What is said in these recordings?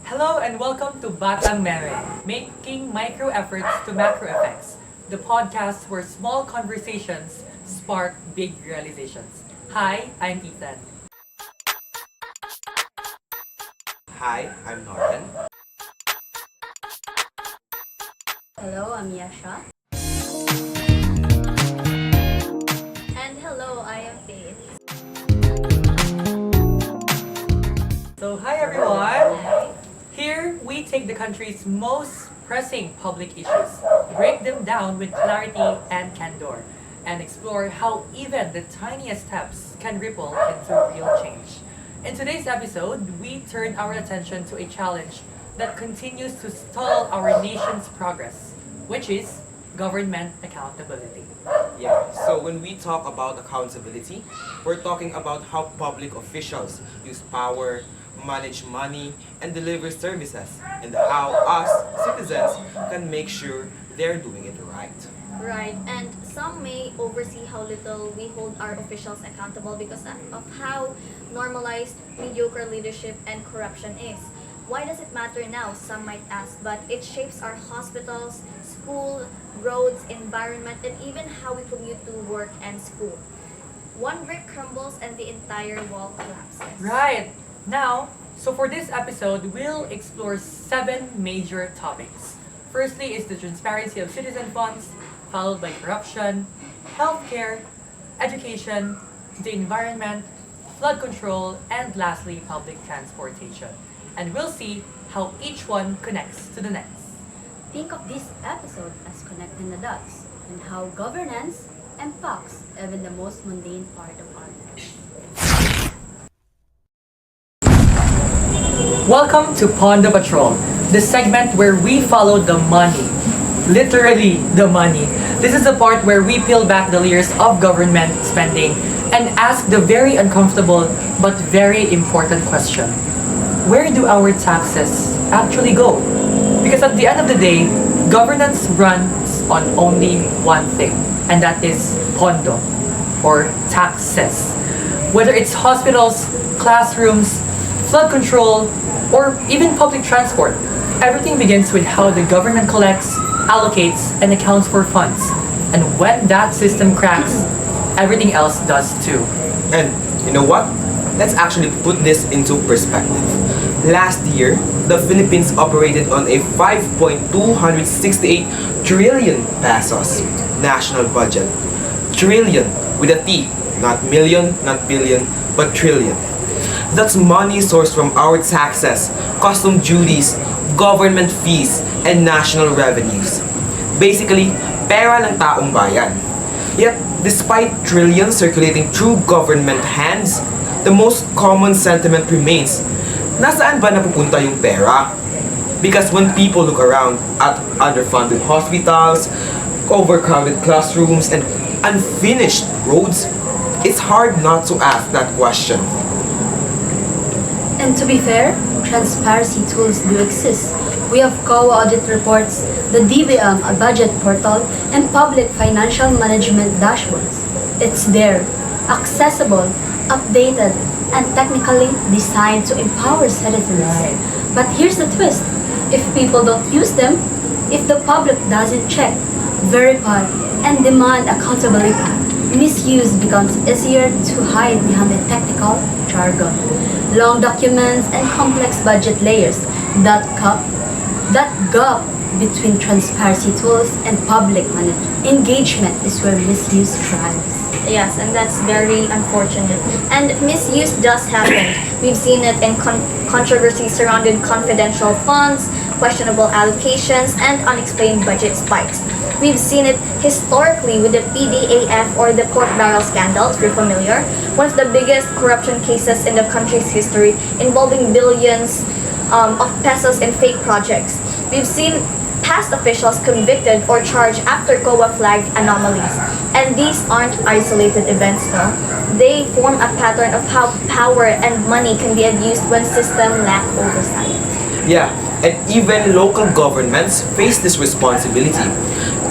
Hello and welcome to Batang M.E.M.E, making micro efforts to macro effects, the podcast where small conversations spark big realizations. Hi, I'm Ythan. Hi, I'm Noren. Hello, I'm Yezhia. And hello, I am Faith. So hi everyone! Here we take the country's most pressing public issues, break them down with clarity and candor, and explore how even the tiniest steps can ripple into real change. In today's episode, we turn our attention to a challenge that continues to stall our nation's progress, which is government accountability. Yeah, so when we talk about accountability, we're talking about how public officials use power, manage money, and deliver services, and how us, citizens, can make sure they're doing it right. Right, and some may oversee how little we hold our officials accountable because of how normalized mediocre leadership and corruption is. Why does it matter now, some might ask, but it shapes our hospitals, school, roads, environment, and even how we commute to work and school. One brick crumbles and the entire wall collapses. Right! Now, so for this episode, we'll explore 7 major topics. Firstly is the transparency of citizen funds, followed by corruption, healthcare, education, the environment, flood control, and lastly, public transportation. And we'll see how each one connects to the next. Think of this episode as connecting the dots and how governance impacts even the most mundane part of our lives. Welcome to Pondo Patrol, the segment where we follow the money. Literally, the money. This is the part where we peel back the layers of government spending and ask the very uncomfortable but very important question. Where do our taxes actually go? Because at the end of the day, governance runs on only one thing, and that is pondo, or taxes. Whether it's hospitals, classrooms, flood control, or even public transport, everything begins with how the government collects, allocates, and accounts for funds. And when that system cracks, everything else does too. And you know what? Let's actually put this into perspective. Last year, the Philippines operated on a 5.268 trillion pesos national budget. Trillion with a T, not million, not billion, but trillion. That's money sourced from our taxes, custom duties, government fees, and national revenues. Basically, pera ng taong bayan. Yet, despite trillions circulating through government hands, the most common sentiment remains, nasaan ba napupunta yung pera? Because when people look around at underfunded hospitals, overcrowded classrooms, and unfinished roads, it's hard not to ask that question. And to be fair, transparency tools do exist. We have Cago audit reports, the 𝗕𝗃𝗰𝗋, a budget portal, and public financial management dashboards. It's there, accessible, updated, and technically designed to empower citizens. Right. But here's the twist. If people don't use them, if the public doesn't check, verify, and demand accountability, misuse becomes easier to hide behind the technical jargon. Long documents and complex budget layers, that gap between transparency tools and public engagement is where misuse thrives. Yes, and that's very unfortunate. And misuse does happen. We've seen it in controversy surrounding confidential funds, questionable allocations, and unexplained budget spikes. We've seen it historically with the PDAF or the pork barrel scandal, if you're familiar, one of the biggest corruption cases in the country's history involving billions of pesos in fake projects. We've seen past officials convicted or charged after COA-flagged anomalies. And these aren't isolated events, no? They form a pattern of how power and money can be abused when systems lack oversight. Yeah, and even local governments face this responsibility.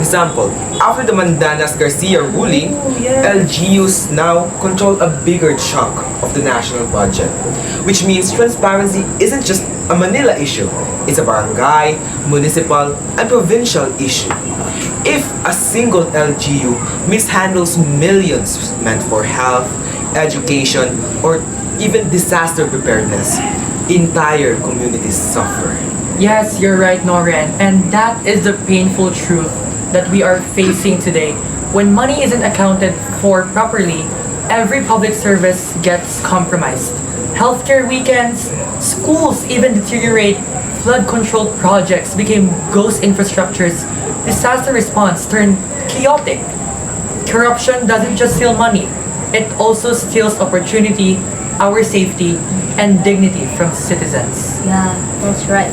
Example, after the Mandanas Garcia ruling, Oh, yes. LGUs now control a bigger chunk of the national budget, which means transparency isn't just a Manila issue, it's a barangay, municipal, and provincial issue. If a single LGU mishandles millions meant for health, education, or even disaster preparedness, entire communities suffer. Yes, you're right, Noren. And that is the painful truth that we are facing today. When money isn't accounted for properly, every public service gets compromised. Healthcare weakens, schools even deteriorate, flood control projects became ghost infrastructures, disaster response turned chaotic. Corruption doesn't just steal money, it also steals opportunity, our safety, and dignity from citizens. Yeah, that's right.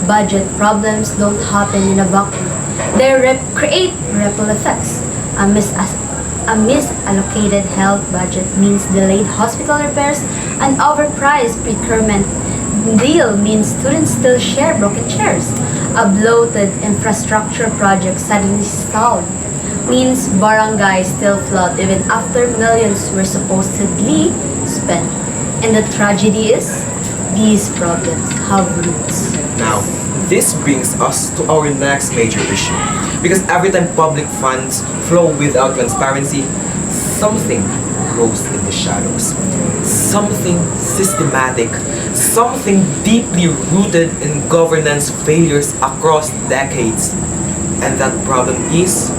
Budget problems don't happen in a vacuum. They create ripple effects. A misallocated health budget means delayed hospital repairs. An overpriced procurement deal means students still share broken chairs. A bloated infrastructure project suddenly stalled means barangays still flood even after millions were supposedly spent. And the tragedy is, these problems have roots. Now, this brings us to our next major issue. Because every time public funds flow without transparency, something grows in the shadows. Something systematic, something deeply rooted in governance failures across decades. And that problem is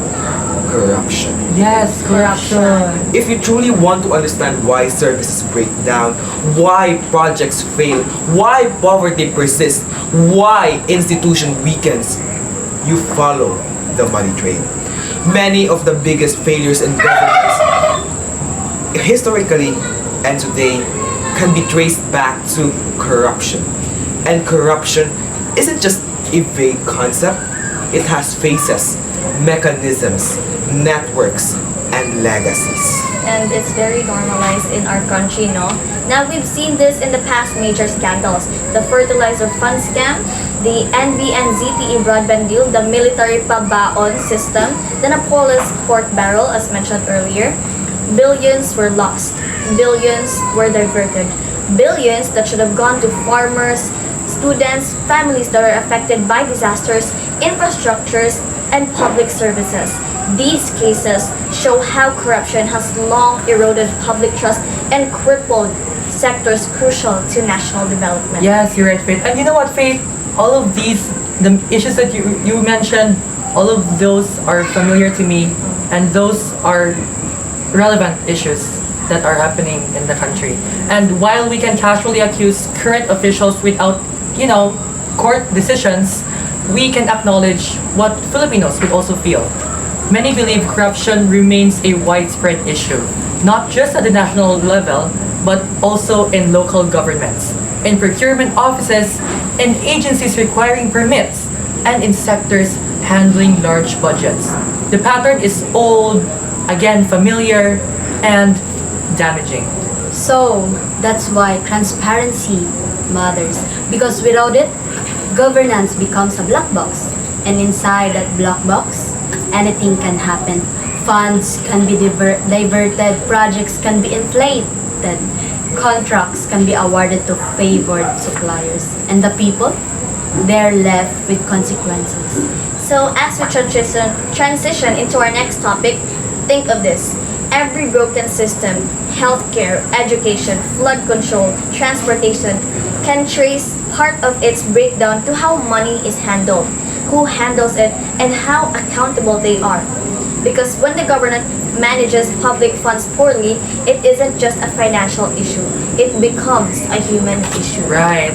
corruption. Yes, corruption. If you truly want to understand why services break down, why projects fail, why poverty persists, why institution weakens, you follow the money trail. Many of the biggest failures in governance, historically and today, can be traced back to corruption. And corruption isn't just a vague concept, it has faces, mechanisms, networks, and legacies. And it's very normalized in our country, no? Now, we've seen this in the past major scandals. The fertilizer fund scam, the NBN-ZTE broadband deal, the military pabaon system, the Napolis pork barrel, as mentioned earlier. Billions were lost. Billions were diverted. Billions that should have gone to farmers, students, families that are affected by disasters, infrastructures, and public services. These cases show how corruption has long eroded public trust and crippled sectors crucial to national development. Yes, you're right, Faith. And you know what, Faith? All of these, the issues that you mentioned, all of those are familiar to me, and those are relevant issues that are happening in the country. And while we can casually accuse current officials without, court decisions, we can acknowledge what Filipinos would also feel. Many believe corruption remains a widespread issue, not just at the national level, but also in local governments, in procurement offices, in agencies requiring permits, and in sectors handling large budgets. The pattern is old, again familiar, and damaging. So, that's why transparency matters. Because without it, governance becomes a black box. And inside that black box, anything can happen. Funds can be diverted, projects can be inflated, contracts can be awarded to favored suppliers. And the people, they're left with consequences. So as we transition into our next topic, think of this. Every broken system, healthcare, education, flood control, transportation, can trace part of its breakdown to how money is handled, who handles it, and how accountable they are. Because when the government manages public funds poorly, it isn't just a financial issue. It becomes a human issue. Right.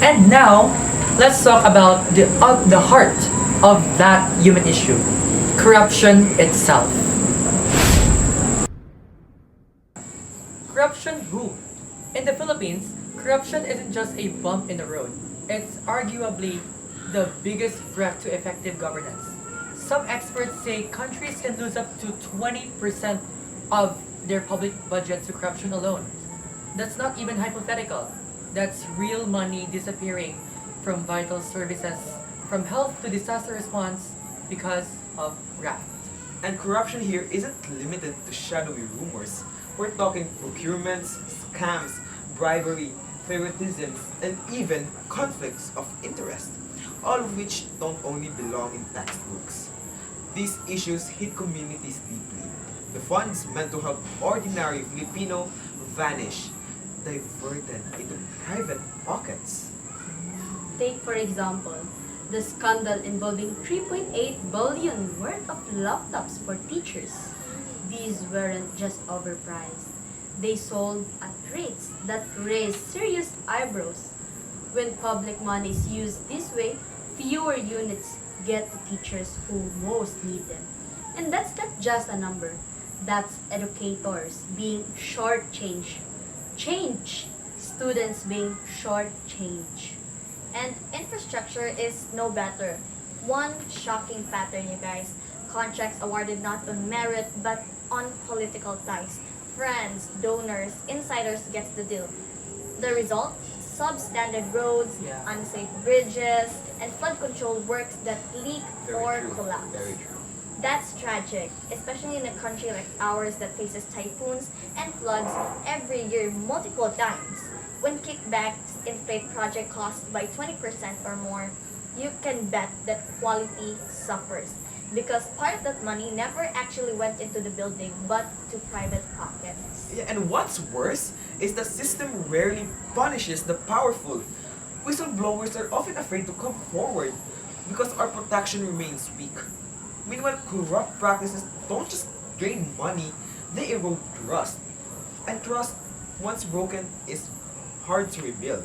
And now, let's talk about the heart of that human issue, corruption itself. Corruption who? In the Philippines, corruption isn't just a bump in the road. It's arguably the biggest threat to effective governance. Some experts say countries can lose up to 20% of their public budget to corruption alone. That's not even hypothetical. That's real money disappearing from vital services, from health to disaster response, because of graft. And corruption here isn't limited to shadowy rumors. We're talking procurements, scams, bribery, favoritisms, and even conflicts of interest, all of which don't only belong in textbooks. These issues hit communities deeply. The funds meant to help ordinary Filipino vanish, diverted into private pockets. Take for example, the scandal involving 3.8 billion worth of laptops for teachers. These weren't just overpriced. They sold at rates that raised serious eyebrows. When public money is used this way, fewer units get to teachers who most need them. And that's not just a number. That's educators being shortchanged. Change. Students being shortchanged. And infrastructure is no better. One shocking pattern, you guys. Contracts awarded not on merit but on political ties. Friends, donors, insiders gets the deal. The result? Substandard roads, Yeah. unsafe bridges, and flood control works that leak or collapse. Very true. That's tragic, especially in a country like ours that faces typhoons and floods every year multiple times. When kickbacks inflate project costs by 20% or more, you can bet that quality suffers because part of that money never actually went into the building but to private pockets. Yeah, and what's worse is the system rarely punishes the powerful. Whistleblowers are often afraid to come forward because our protection remains weak. Meanwhile, corrupt practices don't just drain money, they erode trust. And trust, once broken, is hard to rebuild.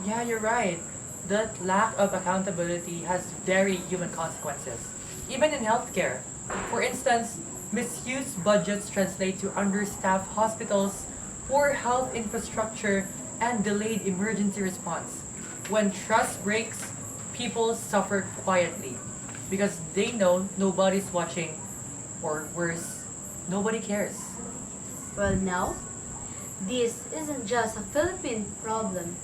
Yeah, you're right. That lack of accountability has very human consequences, even in healthcare. For instance, misused budgets translate to understaffed hospitals, poor health infrastructure, and delayed emergency response. When trust breaks, people suffer quietly because they know nobody's watching, or worse, nobody cares. Well, now, this isn't just a Philippine problem.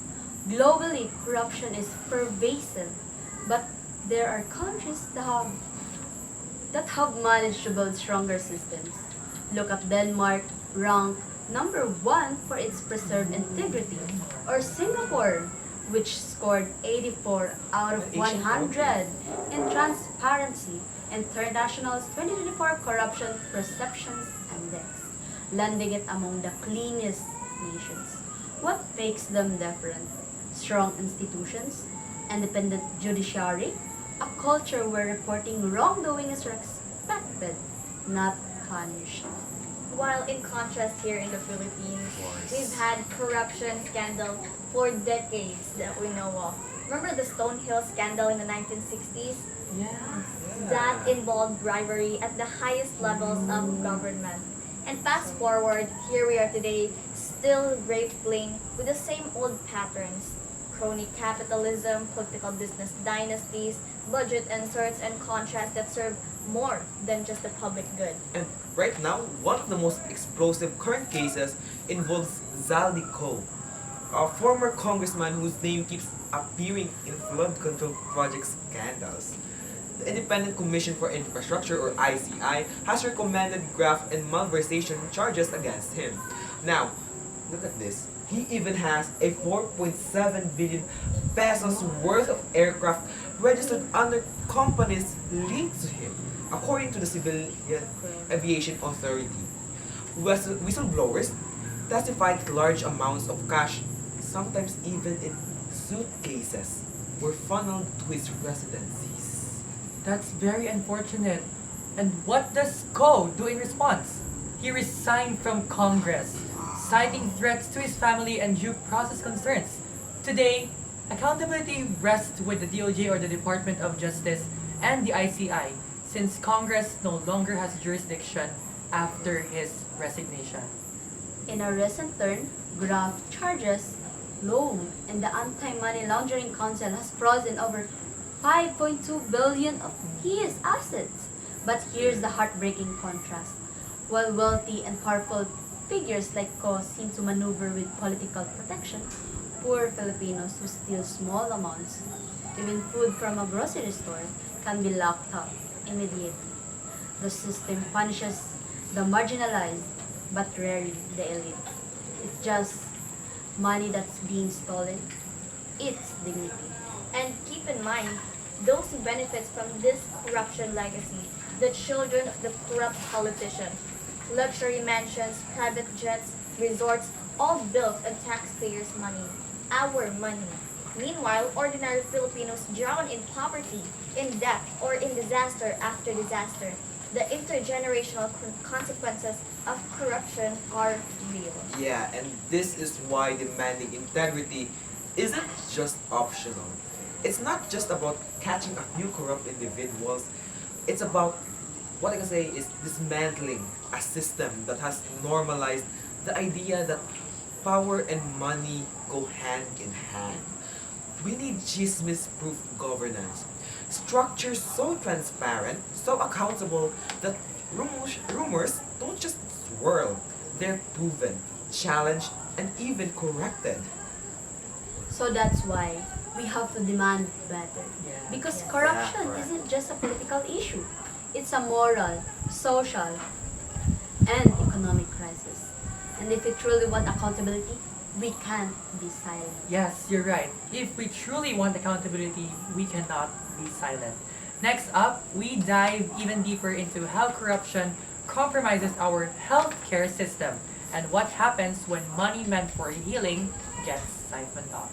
Globally, corruption is pervasive, but there are countries that have managed to build stronger systems. Look at Denmark, ranked number 1 for its preserved integrity, or Singapore, which scored 84 out of 100 in transparency, International's 2024 Corruption Perceptions Index, landing it among the cleanest nations. What makes them different? Strong institutions, independent judiciary, a culture where reporting wrongdoing is respected, not punished. While in contrast here in the Philippines, we've had corruption scandal for decades that we know of. Remember the Stonehill scandal in the 1960s? Yes. That involved bribery at the highest levels of government. And fast forward, here we are today, still grappling with the same old patterns. Crony capitalism, political business dynasties, budget inserts, and contracts that serve more than just the public good. And right now, one of the most explosive current cases involves 𝗟𝗪𝗀, a former congressman whose name keeps appearing in flood control project scandals. The Independent Commission for Infrastructure, or ICI, has recommended graft and malversation charges against him. Now, look at this. He even has a 4.7 billion pesos worth of aircraft registered under companies linked to him, according to the Civil Aviation Authority. Whistleblowers testified that large amounts of cash, sometimes even in suitcases, were funneled to his residencies. That's very unfortunate. And what does 𝗀 do in response? He resigned from Congress, citing threats to his family and due process concerns. Today, accountability rests with the DOJ, or the Department of Justice, and the ICI, since Congress no longer has jurisdiction after his resignation. In a recent turn, graft charges loom, and the Anti-Money Laundering Council has frozen over 5.2 billion of his assets. But here's the heartbreaking contrast. While wealthy and powerful figures like 𝗀 seem to maneuver with political protection, poor Filipinos who steal small amounts, even food from a grocery store, can be locked up immediately. The system punishes the marginalized, but rarely the elite. It's just money that's being stolen. It's dignity. And keep in mind, those who benefit from this corruption legacy, the children of the corrupt politician. Luxury mansions, private jets, resorts, all built on taxpayers' money, our money. Meanwhile, ordinary Filipinos drown in poverty, in debt, or in disaster after disaster. The intergenerational consequences of corruption are real. Yeah, and this is why demanding integrity isn't just optional. It's not just about catching a few corrupt individuals. It's about, what I can say is dismantling a system that has normalized the idea that power and money go hand in hand. We need chismis-proof governance. Structures so transparent, so accountable that rumors don't just swirl. They're proven, challenged, and even corrected. So that's why we have to demand better. Yeah. Because Yeah. corruption Yeah, correct. isn't just a political issue. It's a moral, social, and economic crisis. And if we truly want accountability, we can't be silent. Yes, you're right. If we truly want accountability, we cannot be silent. Next up, we dive even deeper into how corruption compromises our healthcare system and what happens when money meant for healing gets siphoned off.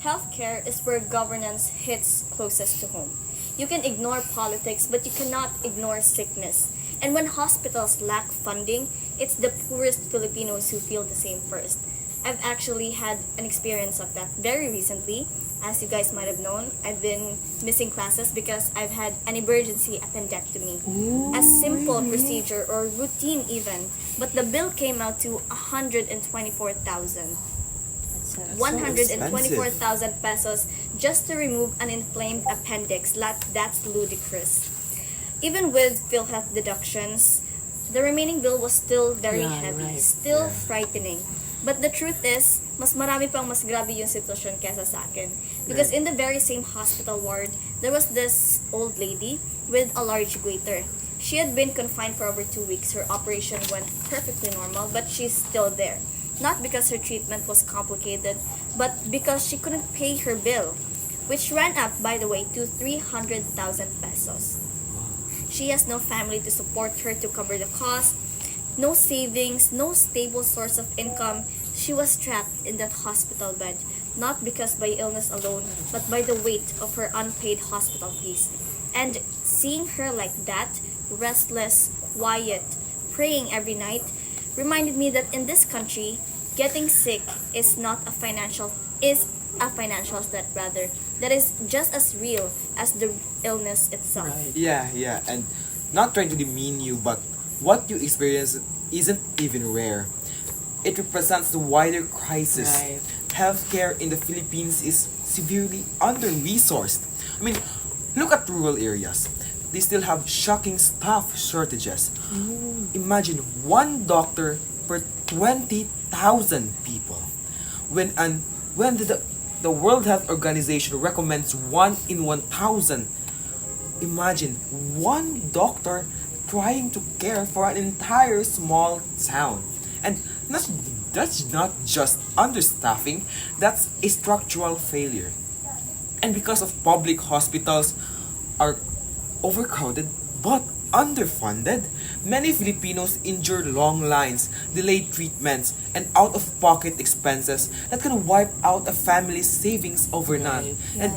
Healthcare is where governance hits closest to home. You can ignore politics, but you cannot ignore sickness. And when hospitals lack funding, it's the poorest Filipinos who feel the same first. I've actually had an experience of that very recently. As you guys might have known, I've been missing classes because I've had an emergency appendectomy. A simple procedure or routine even, but the bill came out to 124,000. That's a 124,000 pesos just to remove an inflamed appendix. That's ludicrous. Even with PhilHealth deductions, the remaining bill was still very heavy, still frightening. But the truth is, mas marami pang mas grabe yung sitwasyon kesa sa akin. Because in the very same hospital ward, there was this old lady with a large goiter. She had been confined for over 2 weeks. Her operation went perfectly normal, but she's still there. Not because her treatment was complicated, but because she couldn't pay her bill, which ran up, by the way, to 300,000 pesos. She has no family to support her to cover the cost, no savings, no stable source of income. She was trapped in that hospital bed, not because by illness alone, but by the weight of her unpaid hospital fees. And seeing her like that, restless, quiet, praying every night, reminded me that in this country, getting sick is a financial threat rather. That is just as real as the illness itself. Yeah, and not trying to demean you, but what you experience isn't even rare. It represents the wider crisis. Right. Healthcare in the Philippines is severely under-resourced. I mean, look at rural areas. They still have shocking staff shortages. Imagine one doctor per 20,000 people. When the World Health Organization recommends 1 in 1,000, imagine one doctor trying to care for an entire small town. And that's not just understaffing, that's a structural failure. And because of public hospitals are overcrowded but underfunded, many Filipinos endure long lines, delayed treatments, and out-of-pocket expenses that can wipe out a family's savings overnight. And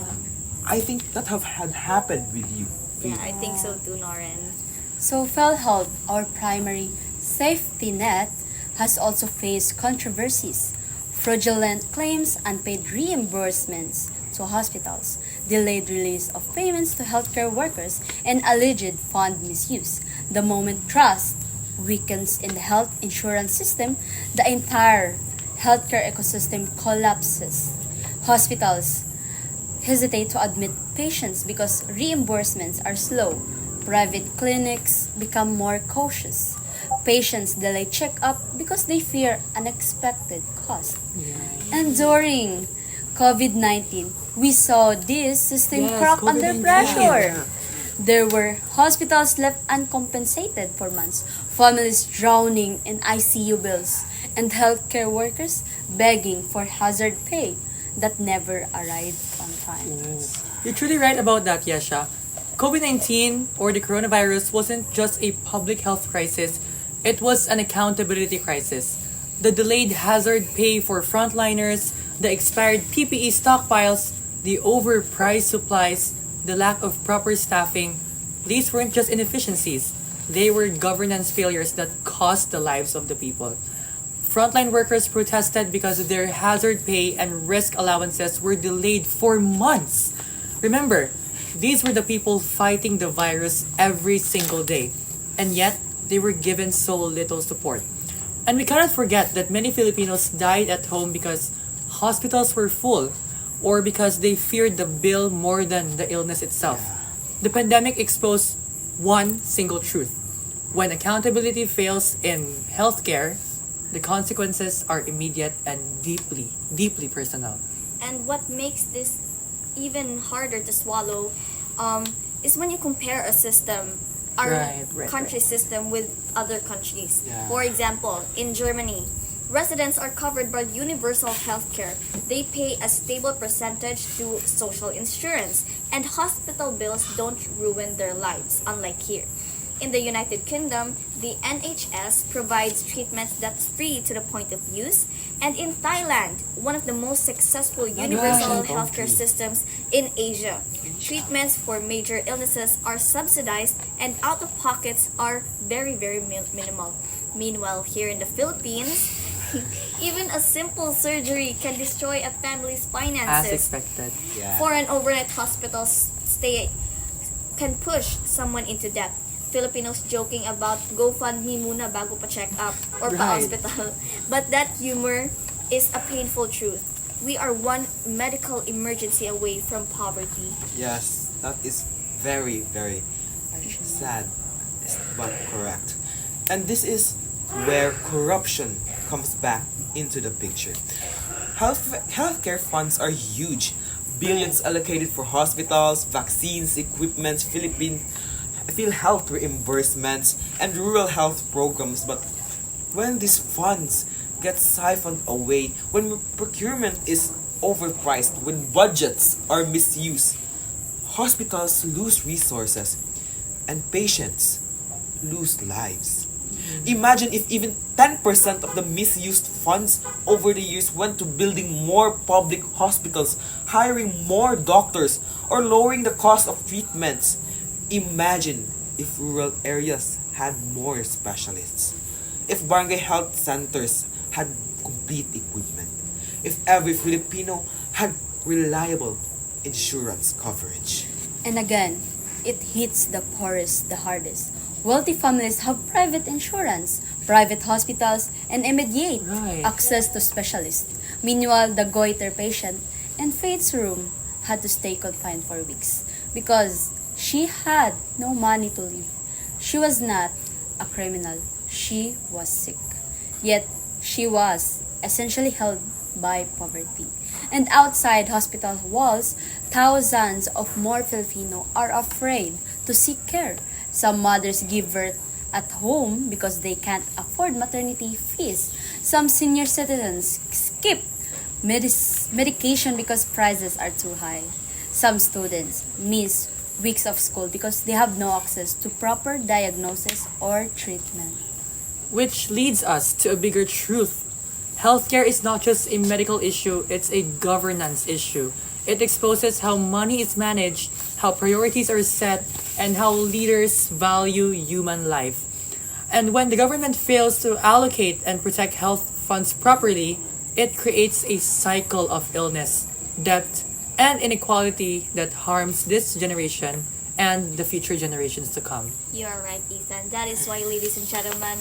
I think that had happened with you. Yeah, I think so too, Noren. So PhilHealth, our primary safety net, has also faced controversies, fraudulent claims, unpaid reimbursements to hospitals, delayed release of payments to healthcare workers, and alleged fund misuse. The moment trust weakens in the health insurance system, the entire healthcare ecosystem collapses. Hospitals hesitate to admit patients because reimbursements are slow. Private clinics become more cautious. Patients delay checkup because they fear unexpected costs. And during COVID-19, We saw this system Yes, crack under COVID-19. pressure. There were hospitals left uncompensated for months, families drowning in ICU bills, and healthcare workers begging for hazard pay that never arrived on time. You're truly right about that, Yezhia. COVID-19 or the coronavirus wasn't just a public health crisis, it was an accountability crisis. The delayed hazard pay for frontliners, the expired PPE stockpiles, the overpriced supplies, the lack of proper staffing, these weren't just inefficiencies. They were governance failures that cost the lives of the people. Frontline workers protested because their hazard pay and risk allowances were delayed for months. Remember, these were the people fighting the virus every single day, and yet they were given so little support. And we cannot forget that many Filipinos died at home because hospitals were full or because they feared the bill more than the illness itself. The pandemic exposed one single truth. When accountability fails in healthcare, the consequences are immediate and deeply, deeply personal. And what makes this even harder to swallow is when you compare a system, our Right, country system, with other countries. Yeah. For example, in Germany, residents are covered by universal health care. They pay a stable percentage to social insurance, and hospital bills don't ruin their lives, unlike here. In the United Kingdom, the NHS provides treatments that's free to the point of use. And in Thailand, one of the most successful universal healthcare systems in Asia, treatments for major illnesses are subsidized and out-of-pockets are very, very minimal. Meanwhile, here in the Philippines, even a simple surgery can destroy a family's As finances. expected. Yeah. For an overnight hospital stay can push someone into debt. Filipinos joking about GoFundMe muna bago pa check up or pa Right. hospital. But that humor is a painful truth. We are one medical emergency away from poverty. Yes, that is very, very sad, but correct. And this is where corruption comes back into the picture. Healthcare funds are huge. Billions allocated for hospitals, vaccines, equipment, health reimbursements, and rural health programs. But when these funds get siphoned away, when procurement is overpriced, when budgets are misused, hospitals lose resources and patients lose lives. Imagine if even 10% of the misused funds over the years went to building more public hospitals, hiring more doctors, or lowering the cost of treatments. Imagine if rural areas had more specialists, if barangay health centers had complete equipment, if every Filipino had reliable insurance coverage. And again, it hits the poorest the hardest. Wealthy families have private insurance, private hospitals, and immediate Right. access to specialists. Meanwhile, the goiter patient in Faith's room had to stay confined for weeks because she had no money to live. She was not a criminal. She was sick. Yet, she was essentially held by poverty. And outside hospital walls, thousands of more Filipino are afraid to seek care. Some mothers give birth at home because they can't afford maternity fees. Some senior citizens skip medication because prices are too high. Some students miss weeks of school because they have no access to proper diagnosis or treatment. Which leads us to a bigger truth. Healthcare is not just a medical issue, it's a governance issue. It exposes how money is managed, how priorities are set, and how leaders value human life. And when the government fails to allocate and protect health funds properly, it creates a cycle of illness, debt, and inequality that harms this generation and the future generations to come. You are right, Ythan. That is why, ladies and gentlemen,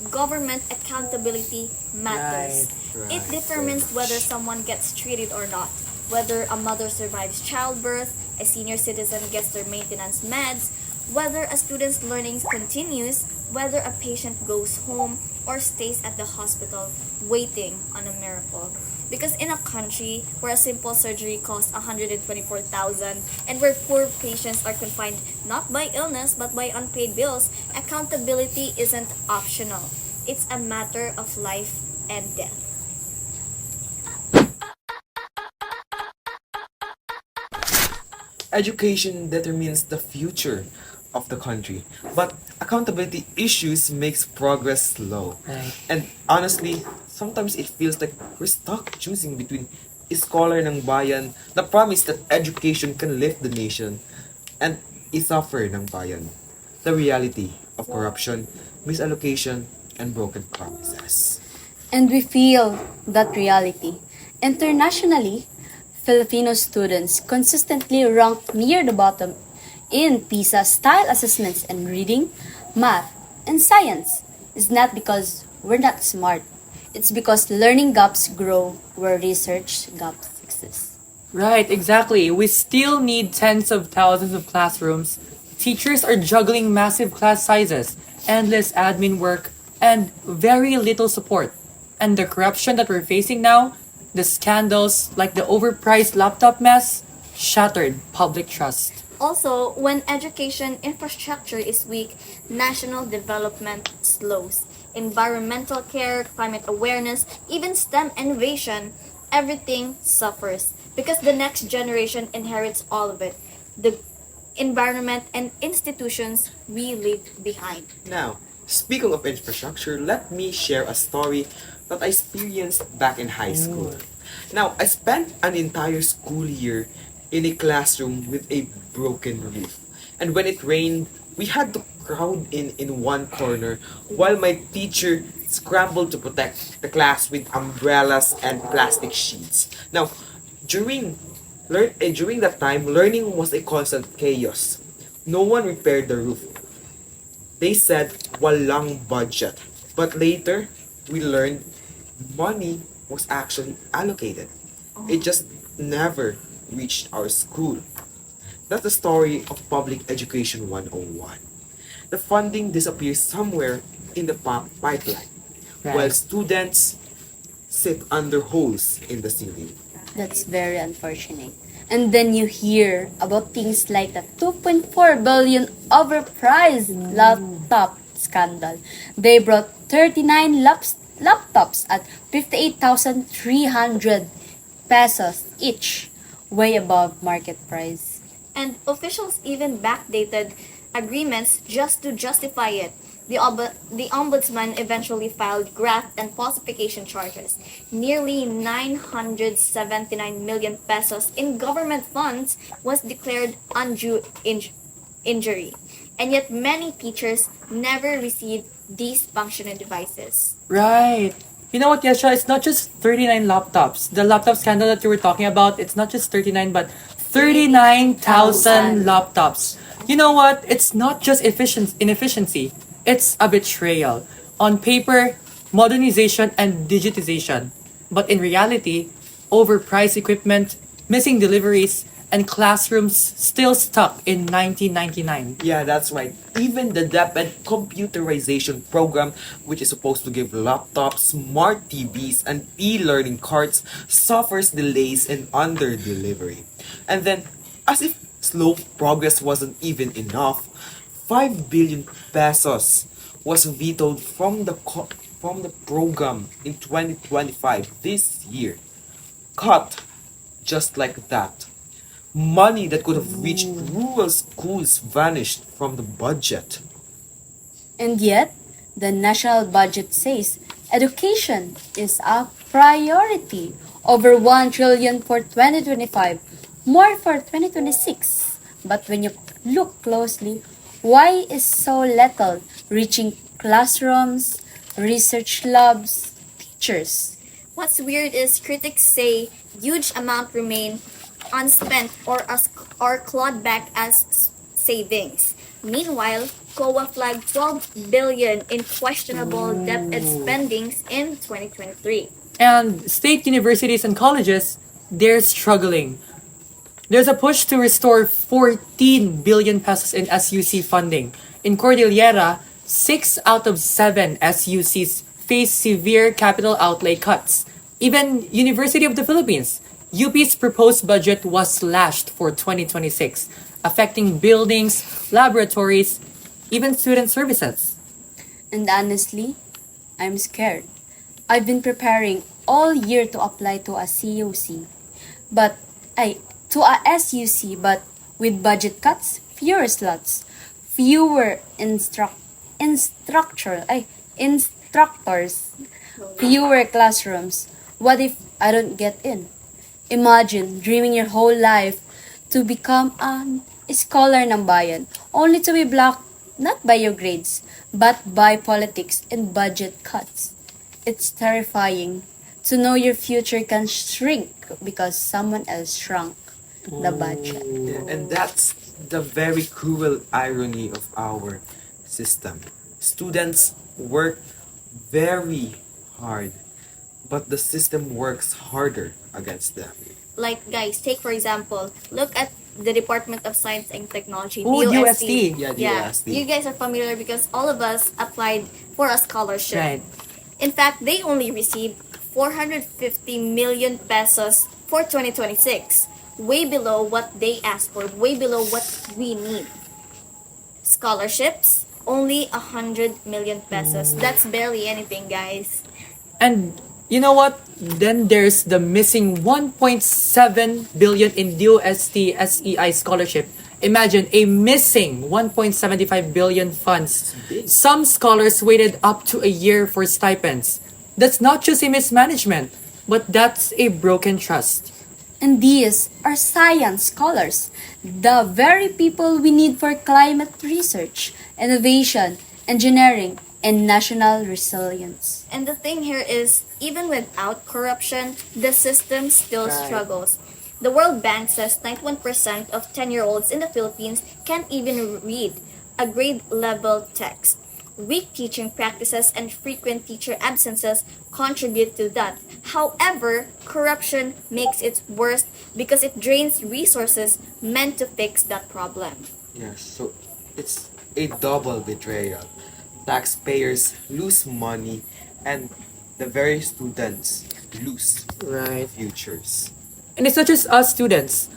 government accountability matters. Right. It determines whether someone gets treated or not, whether a mother survives childbirth, a senior citizen gets their maintenance meds, whether a student's learning continues, whether a patient goes home or stays at the hospital waiting on a miracle. Because in a country where a simple surgery costs 124,000 and where poor patients are confined not by illness but by unpaid bills, accountability isn't optional. It's a matter of life and death. Education determines the future of the country, but accountability issues makes progress slow. Right. And honestly, sometimes it feels like we're stuck choosing between a scholar ng bayan, the promise that education can lift the nation, and a suffer ng bayan, the reality of corruption, misallocation, and broken promises. And we feel that reality. Internationally, Filipino students consistently rank near the bottom in PISA style assessments in reading, math, and science. It's not because we're not smart. It's because learning gaps grow where research gaps exist. Right, exactly. We still need tens of thousands of classrooms. Teachers are juggling massive class sizes, endless admin work, and very little support. And the corruption that we're facing now, the scandals like the overpriced laptop mess, shattered public trust. Also, when education infrastructure is weak, national development slows. Environmental care, climate awareness, even STEM innovation, everything suffers because the next generation inherits all of it. The environment and institutions we leave behind. Now, speaking of infrastructure, let me share a story that I experienced back in high school. Now, I spent an entire school year in a classroom with a broken roof. And when it rained, we had to crowd in one corner while my teacher scrambled to protect the class with umbrellas and plastic sheets. Now, during that time, learning was a constant chaos. No one repaired the roof. They said walang budget. But later, we learned money was actually allocated. It just never reached our school. That's the story of Public Education 101. The funding disappears somewhere in the pipeline, while students sit under holes in the ceiling. That's very unfortunate. And then you hear about things like the 2.4 billion overpriced laptop scandal. They brought 39 laptops at 58,300 pesos each, way above market price. And officials even backdated agreements just to justify it. The ombudsman eventually filed graft and falsification charges. Nearly 979 million pesos in government funds was declared undue injury. And yet many teachers never received these functional devices. Right. You know what, Yezhia? It's not just 39 laptops. The laptop scandal that you were talking about, it's not just 39, but 39,000 laptops. You know what? It's not just inefficiency. It's a betrayal. On paper, modernization and digitization. But in reality, overpriced equipment, missing deliveries, and classrooms still stuck in 1999. Yeah, that's right. Even the DepEd computerization program, which is supposed to give laptops, smart TVs, and e-learning carts, suffers delays and under-delivery. And then, as if slow progress wasn't even enough, 5 billion pesos was vetoed from the program in 2025 this year. Cut just like that. Money that could have reached rural schools vanished from the budget. And yet, the national budget says education is a priority. Over 1 trillion for 2025, more for 2026. But when you look closely, why is so little reaching classrooms, research labs, teachers? What's weird is critics say huge amount remain unspent or clawed back as savings. Meanwhile, COA flagged 12 billion in questionable DepEd spendings in 2023. And state universities and colleges, they're struggling. There's a push to restore 14 billion pesos in SUC funding. In Cordillera, 6 out of 7 SUCs face severe capital outlay cuts. Even University of the Philippines, UP's proposed budget was slashed for 2026, affecting buildings, laboratories, even student services. And honestly, I'm scared. I've been preparing all year to apply to a CUC, but to a SUC, but with budget cuts, fewer slots, fewer instructors, fewer classrooms. What if I don't get in? Imagine dreaming your whole life to become a scholar ng bayan, only to be blocked not by your grades, but by politics and budget cuts. It's terrifying to know your future can shrink because someone else shrunk the budget. Yeah, and that's the very cruel irony of our system. Students work very hard, but the system works harder against them. Like, guys, take for example, look at the Department of Science and Technology, Oh, DOST. DOST. Yeah, Yeah, DOST. you guys are familiar because all of us applied for a scholarship. Right. In fact, they only received 450 million pesos for 2026, way below what they asked for, way below what we need. Scholarships, only 100 million pesos. That's barely anything, guys. And you know what? Then there's the missing 1.7 billion in DOST SEI scholarship. Imagine a missing 1.75 billion funds. Some scholars waited up to a year for stipends. That's not just a mismanagement, but that's a broken trust. And these are science scholars, the very people we need for climate research, innovation, engineering, and national resilience. And the thing here is, even without corruption, the system still Right. struggles. The World Bank says 91% of 10-year-olds in the Philippines can't even read a grade level text. Weak teaching practices and frequent teacher absences contribute to that. However, corruption makes it worse because it drains resources meant to fix that problem. Yeah, so it's a double betrayal. Taxpayers lose money and the very students lose Right. futures. And it's not just us students.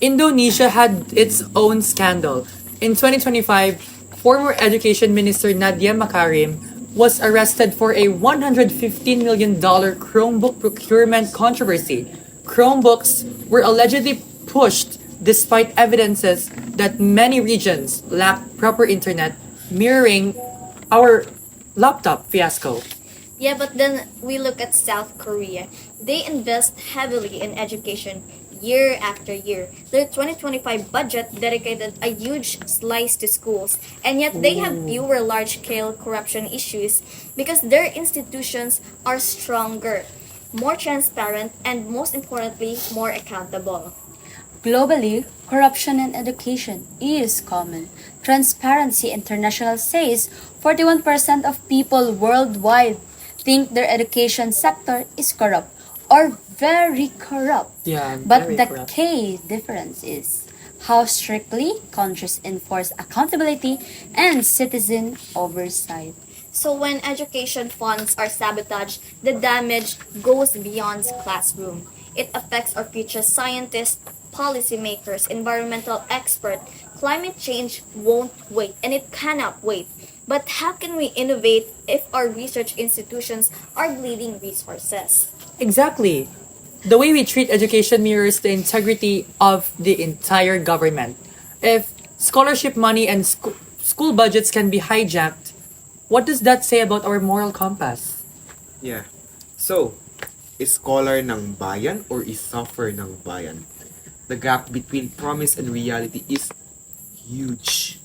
Indonesia had its own scandal. In 2025, former Education Minister Yezhia Galceran was arrested for a $115 million Chromebook procurement controversy. Chromebooks were allegedly pushed despite evidences that many regions lacked proper internet, mirroring our laptop fiasco. Yeah, but then we look at South Korea. They invest heavily in education year after year. Their 2025 budget dedicated a huge slice to schools, and yet they have fewer large-scale corruption issues because their institutions are stronger, more transparent, and most importantly, more accountable. Globally, corruption in education is common. Transparency International says 41% of people worldwide think their education sector is corrupt or very corrupt. Yeah, But very the corrupt. key difference is how strictly countries enforce accountability and citizen oversight. So when education funds are sabotaged, the damage goes beyond classroom. It affects our future scientists, policymakers, environmental experts. Climate change won't wait, and it cannot wait. But how can we innovate if our research institutions are bleeding resources? Exactly. The way we treat education mirrors the integrity of the entire government. If scholarship money and school budgets can be hijacked, what does that say about our moral compass? Yeah. So, is scholar ng bayan or is suffer ng bayan? The gap between promise and reality is huge.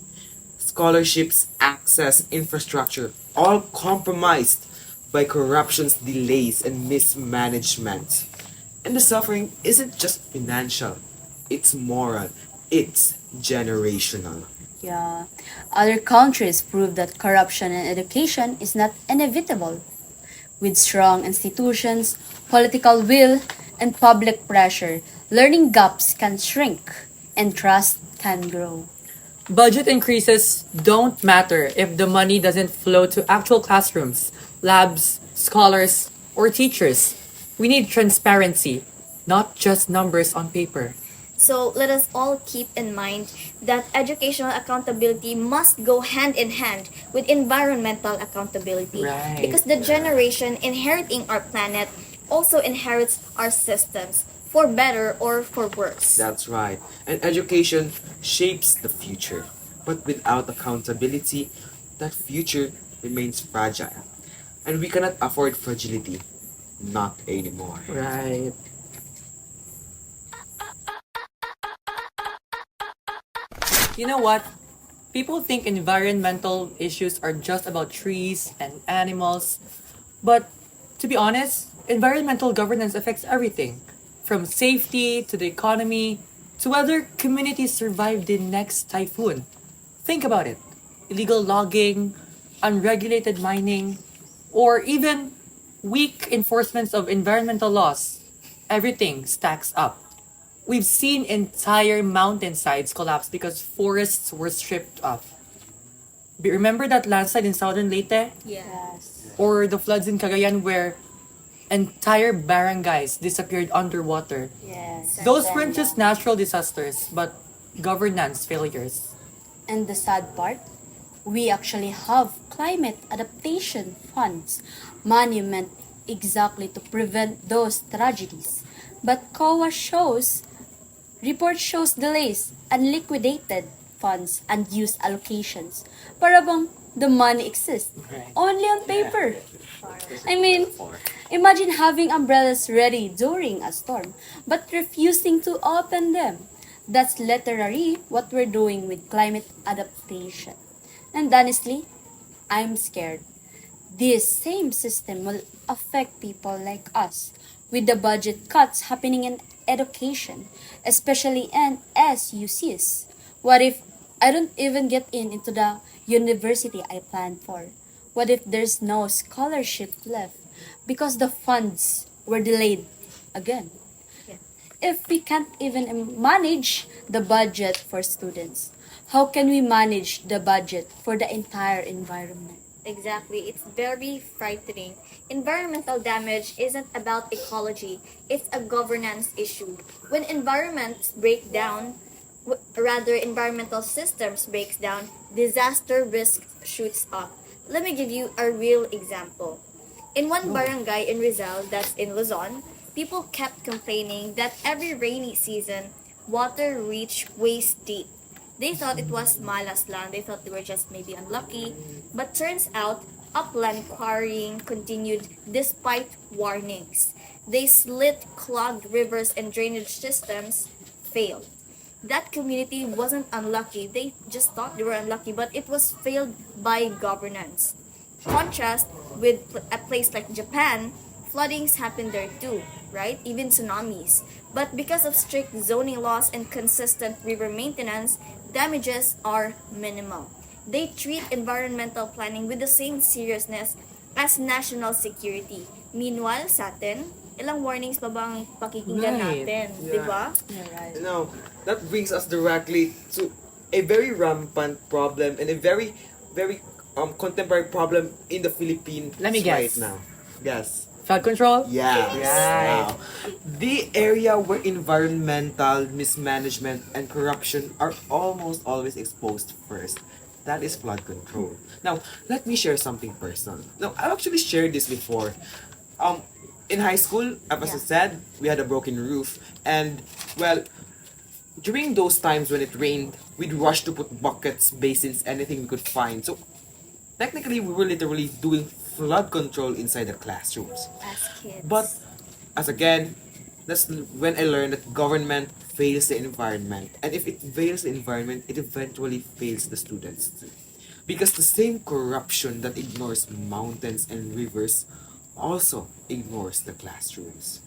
Scholarships, access, infrastructure, all compromised by corruption's delays and mismanagement. And the suffering isn't just financial, it's moral, it's generational. Yeah. Other countries prove that corruption in education is not inevitable. With strong institutions, political will, and public pressure, learning gaps can shrink and trust can grow. Budget increases don't matter if the money doesn't flow to actual classrooms, labs, scholars, or teachers. We need transparency, not just numbers on paper. So let us all keep in mind that educational accountability must go hand in hand with environmental accountability. Right. Because the generation inheriting our planet also inherits our systems, for better or for worse. That's right. And education shapes the future. But without accountability, that future remains fragile. And we cannot afford fragility. Not anymore. Right. You know what? People think environmental issues are just about trees and animals. But to be honest, environmental governance affects everything. From safety to the economy to whether communities survive the next typhoon. Think about it. Illegal logging, unregulated mining, or even weak enforcements of environmental laws. Everything stacks up. We've seen entire mountainsides collapse because forests were stripped off. Remember that landslide in southern Leyte? Yes. Or the floods in Cagayan where entire barangays disappeared underwater. Yes. Those weren't just natural disasters, but governance failures. And the sad part, we actually have climate adaptation funds, money meant exactly to prevent those tragedies. But report shows delays, unliquidated funds, and used allocations. Para bang the money exists, only on paper. I mean, imagine having umbrellas ready during a storm, but refusing to open them. That's literally what we're doing with climate adaptation. And honestly, I'm scared. This same system will affect people like us, with the budget cuts happening in education, especially in SUCs. What if I don't even get into the university I planned for? What if there's no scholarship left because the funds were delayed again? If we can't even manage the budget for students, how can we manage the budget for the entire environment? Exactly. It's very frightening. Environmental damage isn't about ecology. It's a governance issue. When environments break down, environmental systems breaks down, disaster risk shoots up. Let me give you a real example. In one barangay in Rizal, that's in Luzon, people kept complaining that every rainy season, water reached waist deep. They thought it was malas lang. They thought they were just maybe unlucky. But turns out, upland quarrying continued despite warnings. They slit clogged rivers and drainage systems failed. That community wasn't unlucky. They just thought they were unlucky, but it was failed by governance. Contrast with a place like Japan, floodings happen there too, right? Even tsunamis. But because of strict zoning laws and consistent river maintenance, damages are minimal. They treat environmental planning with the same seriousness as national security. Meanwhile, sa atin, ilang warnings pa bang pakikinggan Right. natin, Yeah. di ba? Now, that brings us directly to a very rampant problem and a very, very contemporary problem in the Philippines Let me right guess. now. Guess. Flood control? Yes. Right. Now, the area where environmental mismanagement and corruption are almost always exposed first. That is flood control. Now, let me share something personal. Now, I've actually shared this before. In high school, as I said, we had a broken roof. And, well, during those times when it rained, we'd rush to put buckets, basins, anything we could find. So, technically, we were literally doing flood control inside the classrooms. As kids. But, as again, that's when I learned that government fails the environment. And if it fails the environment, it eventually fails the students too. Because the same corruption that ignores mountains and rivers also ignores the classrooms.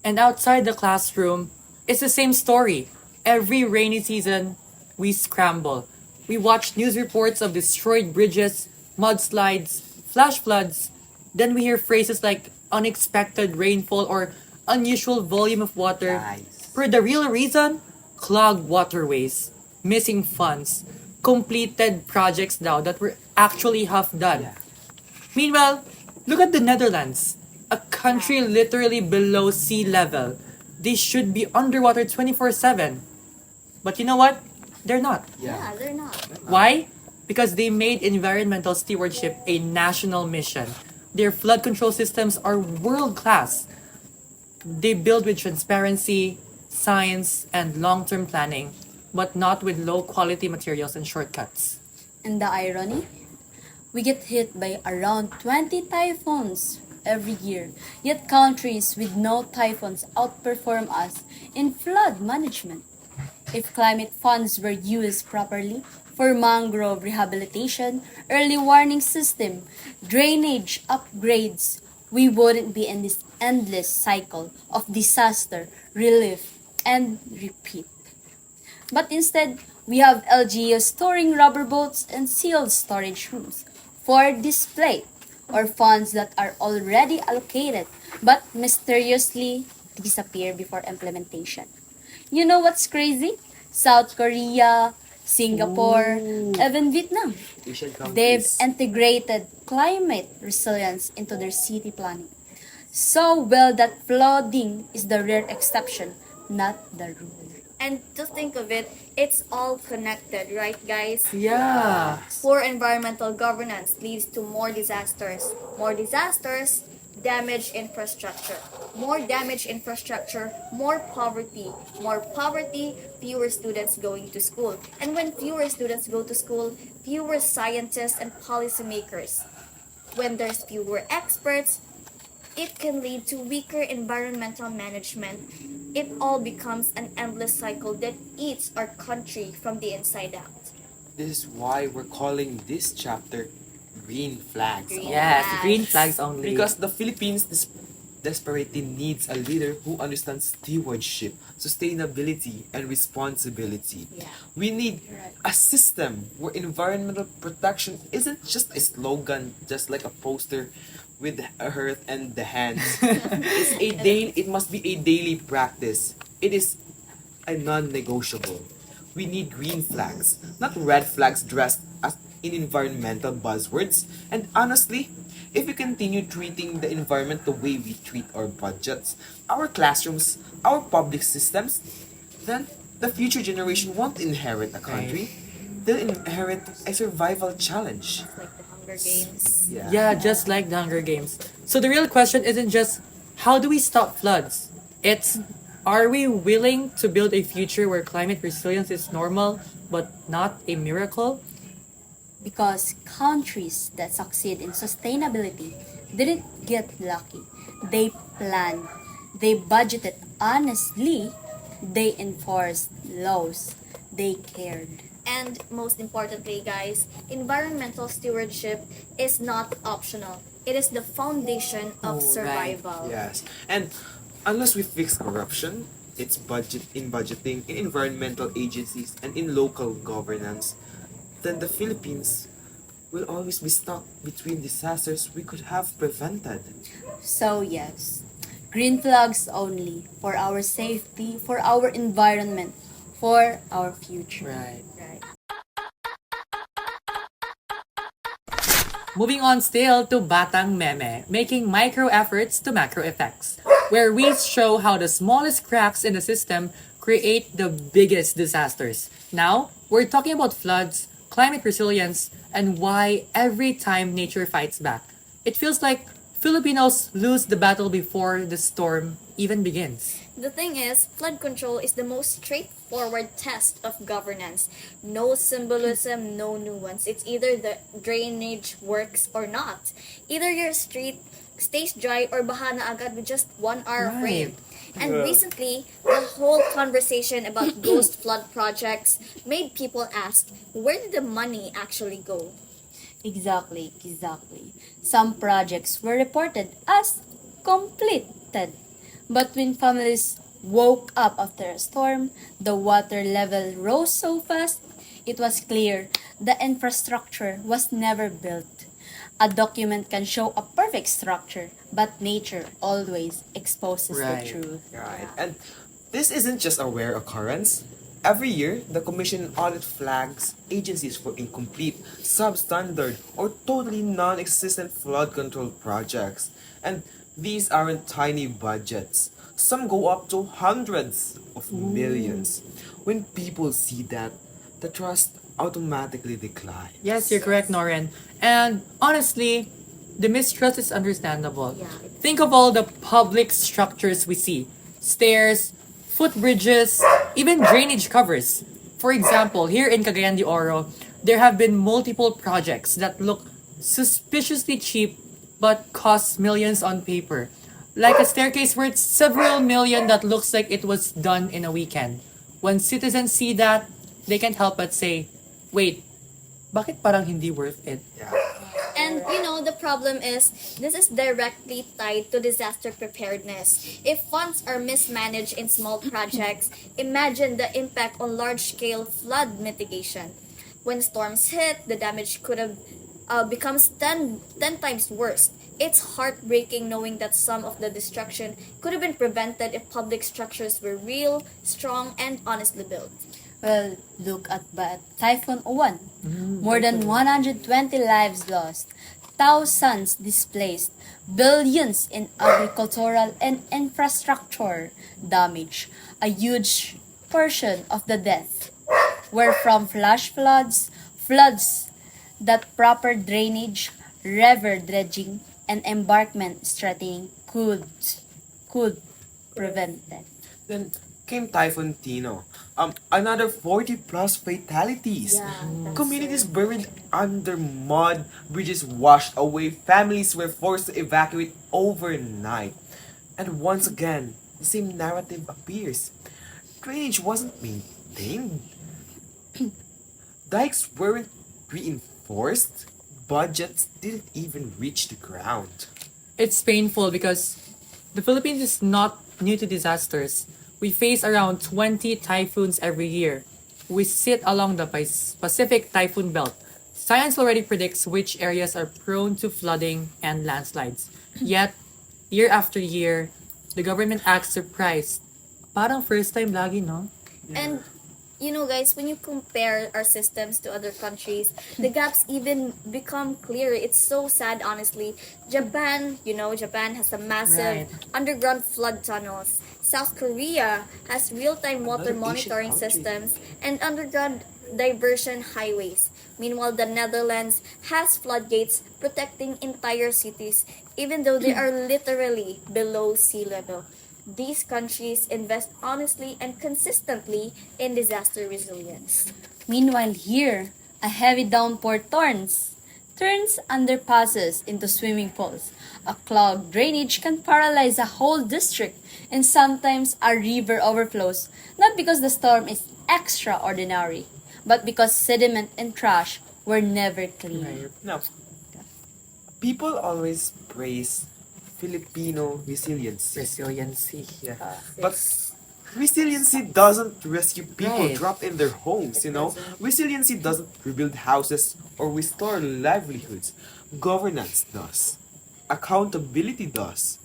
And outside the classroom, it's the same story. Every rainy season, we scramble. We watch news reports of destroyed bridges, mudslides, flash floods. Then we hear phrases like unexpected rainfall or unusual volume of water. Nice. For the real reason, clogged waterways, missing funds, completed projects now that were actually half done. Yeah. Meanwhile, Look at the Netherlands, a country literally below sea level. They should be underwater 24/7. But you know what? They're not. Yeah, they're not. Why? Because they made environmental stewardship a national mission. Their flood control systems are world class. They build with transparency, science, and long-term planning, but not with low-quality materials and shortcuts. And the irony? We get hit by around 20 typhoons every year, yet countries with no typhoons outperform us in flood management. If climate funds were used properly for mangrove rehabilitation, early warning system, drainage upgrades, we wouldn't be in this endless cycle of disaster, relief, and repeat. But instead, we have LGUs storing rubber boats and sealed storage rooms for display, or funds that are already allocated but mysteriously disappear before implementation. You know what's crazy? South Korea, Singapore, even Vietnam. Asian They've countries. integrated climate resilience into their city planning so well that flooding is the rare exception, not the rule. And to think of it, it's all connected, right, guys? Yeah. Poor environmental governance leads to more disasters. More disasters, damaged infrastructure. More damaged infrastructure, more poverty. More poverty, fewer students going to school. And when fewer students go to school, fewer scientists and policymakers. When there's fewer experts, it can lead to weaker environmental management. It all becomes an endless cycle that eats our country from the inside out. This is why we're calling this chapter Green Flags. Yes, green flags only. Because the Philippines desperately needs a leader who understands stewardship, sustainability, and responsibility. Yeah. We need a system where environmental protection isn't just a slogan, just like a poster with the earth and the hands. It must be a daily practice. It is a non-negotiable. We need green flags, not red flags dressed as in environmental buzzwords. And honestly, if we continue treating the environment the way we treat our budgets, our classrooms, our public systems, then the future generation won't inherit a country. They'll inherit a survival challenge. Like the Hunger Games. Yeah, just like the Hunger Games. So the real question isn't just how do we stop floods? It's are we willing to build a future where climate resilience is normal but not a miracle? Because countries that succeed in sustainability didn't get lucky. They planned, they budgeted honestly, they enforced laws, they cared. And most importantly, guys, environmental stewardship is not optional. It is the foundation of survival. Yes. And unless we fix corruption, it's budgeting, in environmental agencies, and in local governance, then the Philippines will always be stuck between disasters we could have prevented. So yes, green flags only for our safety, for our environment, for our future. Right. Right. Moving on still to Batang M.E.M.E, making micro efforts to macro effects, where we show how the smallest cracks in the system create the biggest disasters. Now, we're talking about floods, climate resilience, and why every time nature fights back, it feels like Filipinos lose the battle before the storm even begins. The thing is, flood control is the most straightforward test of governance. No symbolism, no nuance. It's either the drainage works or not. Either your street stays dry or baha na agad with just 1 hour of rain. And recently, the whole conversation about ghost flood projects made people ask, where did the money actually go? Exactly. Some projects were reported as completed. But when families woke up after a storm, the water level rose so fast, it was clear the infrastructure was never built. A document can show a perfect structure, but nature always exposes Right. the truth. Right. And this isn't just a rare occurrence. Every year, the Commission audit flags agencies for incomplete, substandard, or totally non-existent flood control projects. And these aren't tiny budgets. Some go up to hundreds of millions. When people see that, the trust automatically declines. Yes, you're correct, Noren. And honestly, the mistrust is understandable. Think of all the public structures we see: stairs, footbridges, even drainage covers. For example, here in Cagayan de Oro, there have been multiple projects that look suspiciously cheap but cost millions on paper. Like a staircase worth several million that looks like it was done in a weekend. When citizens see that, they can't help but say, wait, bakit parang hindi worth it? And the problem is, this is directly tied to disaster preparedness. If funds are mismanaged in small projects, imagine the impact on large-scale flood mitigation. When storms hit, the damage could have becomes 10 times worse. It's heartbreaking knowing that some of the destruction could have been prevented if public structures were real, strong, and honestly built. Well, look at Typhoon Uwan. More than 120 lives lost, thousands displaced, billions in agricultural and infrastructure damage. A huge portion of the deaths were from flash floods that proper drainage, river dredging, and embankment strengthening could prevent them. Then came Typhoon Tino. Another 40 plus fatalities. Communities buried under mud, bridges washed away, families were forced to evacuate overnight. And once again, the same narrative appears. Drainage wasn't maintained. Dikes weren't reinforced. Budgets didn't even reach the ground. It's painful because the Philippines is not new to disasters. We face around 20 typhoons every year. We sit along the Pacific typhoon belt. Science already predicts which areas are prone to flooding and landslides. Yet, year after year, the government acts surprised. Parang first time lagi, no? And guys, when you compare our systems to other countries, the gaps even become clearer. It's so sad, honestly. Japan has a massive underground flood tunnels. South Korea has real-time water monitoring systems and underground diversion highways. Meanwhile, the Netherlands has floodgates protecting entire cities, even though they are literally below sea level. These countries invest honestly and consistently in disaster resilience. Meanwhile here, a heavy downpour turns underpasses into swimming pools. A clogged drainage can paralyze a whole district, and sometimes a river overflows, not because the storm is extraordinary, but because sediment and trash were never cleaned. Now, people always praise Filipino resiliency. Resiliency. But resiliency doesn't rescue people Right. trapped in their homes, Resiliency doesn't rebuild houses or restore livelihoods. Governance does. Accountability does.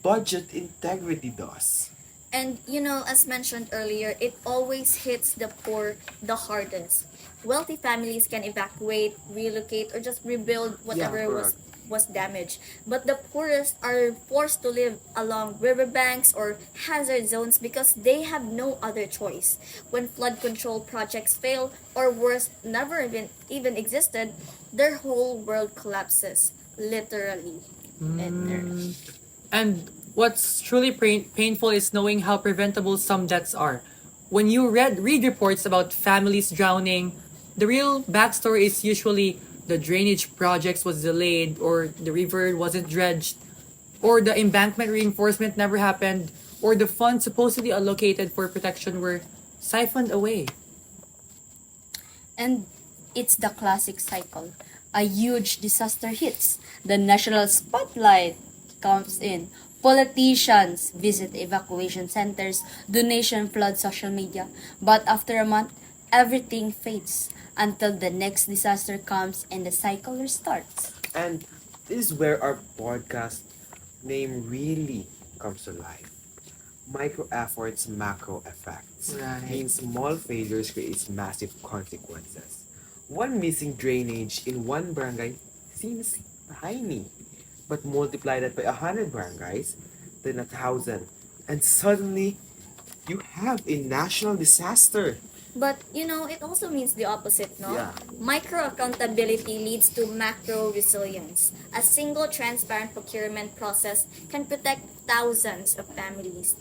Budget integrity does. And as mentioned earlier, it always hits the poor the hardest. Wealthy families can evacuate, relocate, or just rebuild whatever was damaged. But the poorest are forced to live along riverbanks or hazard zones because they have no other choice. When flood control projects fail, or worse, never even existed, their whole world collapses, literally. And what's truly painful is knowing how preventable some deaths are. When you read reports about families drowning, the real backstory is usually the drainage projects was delayed, or the river wasn't dredged, or the embankment reinforcement never happened, or the funds supposedly allocated for protection were siphoned away. And it's the classic cycle. A huge disaster hits. The national spotlight comes in. Politicians visit evacuation centers, donation flood social media. But after a month, everything fades until the next disaster comes and the cycle restarts. And this is where our podcast name really comes to life. Micro efforts, macro effects. Right. Means small failures creates massive consequences. One missing drainage in one barangay seems tiny, but multiply that by 100 barangays, then 1,000, and suddenly you have a national disaster. But it also means the opposite, no? Yeah. Micro accountability leads to macro resilience. A single transparent procurement process can protect thousands of families.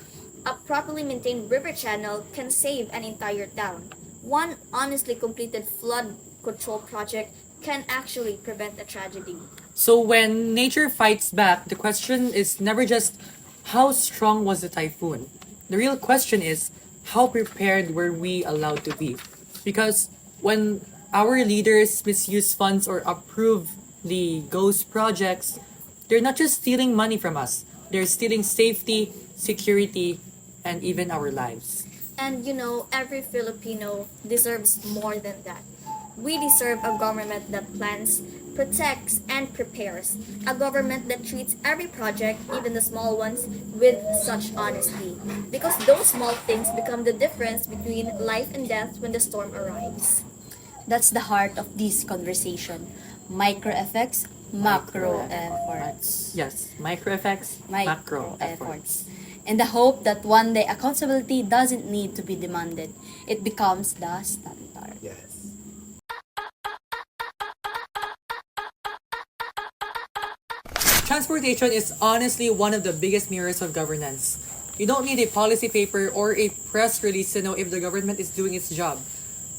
A properly maintained river channel can save an entire town. One honestly completed flood control project can actually prevent a tragedy. So when nature fights back, the question is never just how strong was the typhoon? The real question is how prepared were we allowed to be? Because when our leaders misuse funds or approve the ghost projects, they're not just stealing money from us. They're stealing safety, security, and even our lives. And every Filipino deserves more than that. We deserve a government that plans, protects, and prepares. A government that treats every project, even the small ones, with such honesty. Because those small things become the difference between life and death when the storm arrives. That's the heart of this conversation. Micro effects, macro efforts. Yes, micro effects, macro efforts. And the hope that one day accountability doesn't need to be demanded. It becomes the standard. Yes. Transportation is honestly one of the biggest mirrors of governance. You don't need a policy paper or a press release to know if the government is doing its job.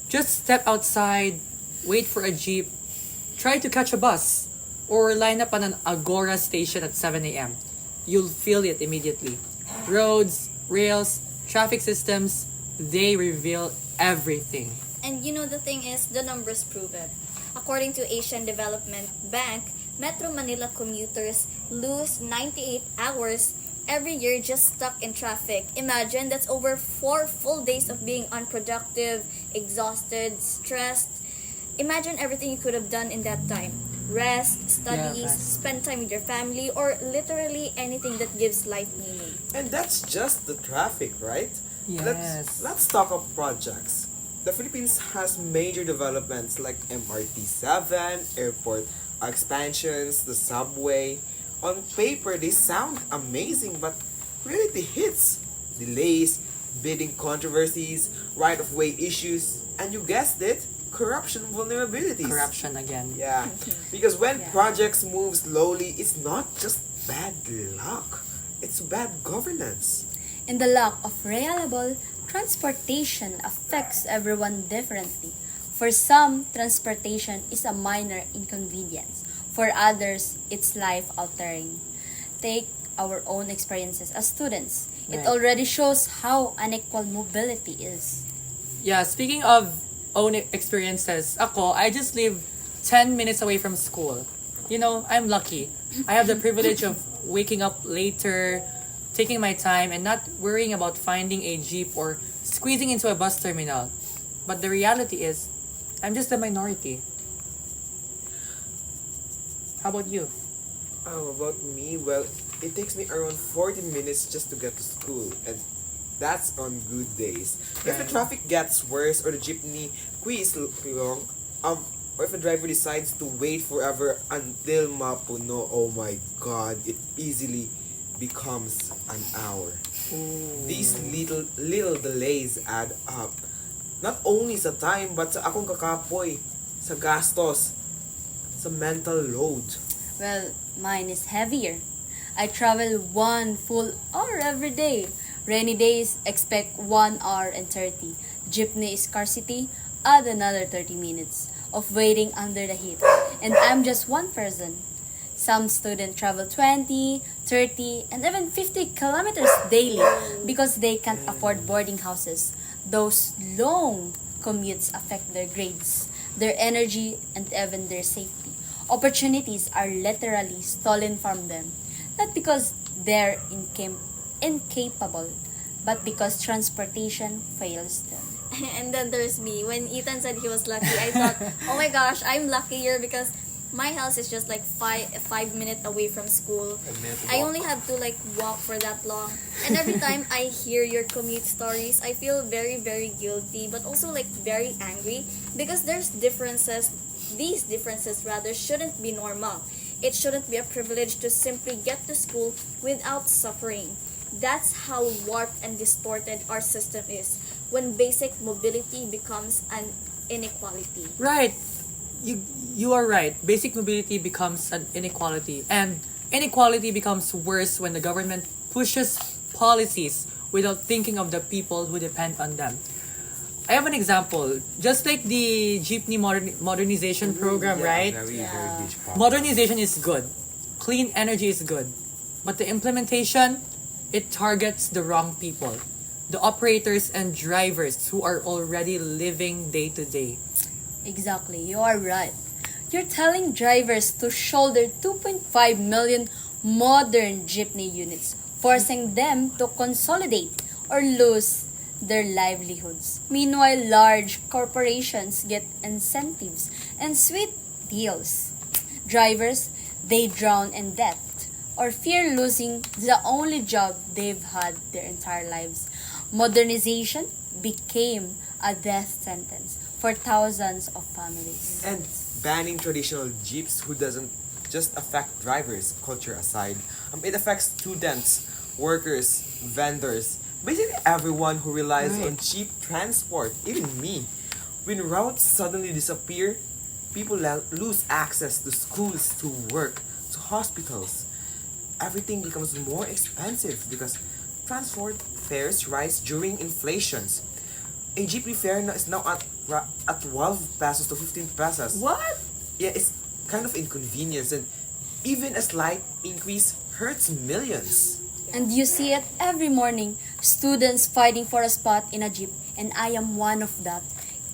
Just step outside, wait for a jeep, try to catch a bus, or line up on an Agora station at 7 a.m. You'll feel it immediately. Roads, rails, traffic systems, they reveal everything. And the thing is, the numbers prove it. According to Asian Development Bank, Metro Manila commuters lose 98 hours every year just stuck in traffic. Imagine, that's over 4 full days of being unproductive, exhausted, stressed. Imagine everything you could have done in that time. Rest, studies, spend time with your family, or literally anything that gives life meaning. And that's just the traffic, right? Yes. Let's talk of projects. The Philippines has major developments like MRT7, airport expansions, the subway. On paper, they sound amazing, but reality hits. Delays, bidding controversies, right-of-way issues, and you guessed it, corruption vulnerabilities. Corruption again. Yeah, because when projects move slowly, it's not just bad luck, it's bad governance. And the lack of reliable transportation affects everyone differently. For some, transportation is a minor inconvenience. For others, it's life-altering. Take our own experiences as students. It Right. already shows how unequal mobility is. Yeah, speaking of own experiences, I just live 10 minutes away from school. I'm lucky. I have the privilege of waking up later, taking my time, and not worrying about finding a jeep or squeezing into a bus terminal. But the reality is, I'm just the minority. How about you? About me, well, it takes me around 40 minutes just to get to school, and that's on good days. If the Right. traffic gets worse or the jeepney queue is long, or if a driver decides to wait forever until mapuno, oh my god, it easily becomes an hour. These little delays add up. Not only sa time, but sa akong kakapoy, sa gastos, sa mental load. Well, mine is heavier. I travel 1 full hour every day. Rainy days, expect 1 hour and 30. Jeepney scarcity, add another 30 minutes of waiting under the heat. And I'm just one person. Some students travel 20, 30, and even 50 kilometers daily because they can't afford boarding houses. Those long commutes affect their grades, their energy, and even their safety. Opportunities are literally stolen from them, not because they're incapable, but because transportation fails them. And then there's me. When Ythan said he was lucky, I thought, oh my gosh, I'm luckier because My house is just like 5 minutes away from school. I only have to like walk for that long. And every time I hear your commute stories, I feel very, very guilty, but also like very angry because these differences rather shouldn't be normal. It shouldn't be a privilege to simply get to school without suffering. That's how warped and distorted our system is when basic mobility becomes an inequality. Right. You are right. Basic mobility becomes an inequality, and inequality becomes worse when the government pushes policies without thinking of the people who depend on them. I have an example. Just like the jeepney modernization program, right? Very huge problem. Modernization is good. Clean energy is good. But the implementation, it targets the wrong people. The operators and drivers who are already living day to day. Exactly, you are right. You're telling drivers to shoulder 2.5 million modern jeepney units, forcing them to consolidate or lose their livelihoods. Meanwhile, large corporations get incentives and sweet deals. Drivers, they drown in debt or fear losing the only job they've had their entire lives. Modernization became a death sentence for thousands of families. And banning traditional jeeps who doesn't just affect drivers, culture aside. It affects students, workers, vendors, basically everyone who relies on cheap transport, even me. When routes suddenly disappear, people lose access to schools, to work, to hospitals. Everything becomes more expensive because transport fares rise during inflations. A jeepney fare is now at 12 pesos to 15 pesos. What? Yeah, it's kind of inconvenience, and even a slight increase hurts millions. And you see it every morning, students fighting for a spot in a jeep, and I am one of that.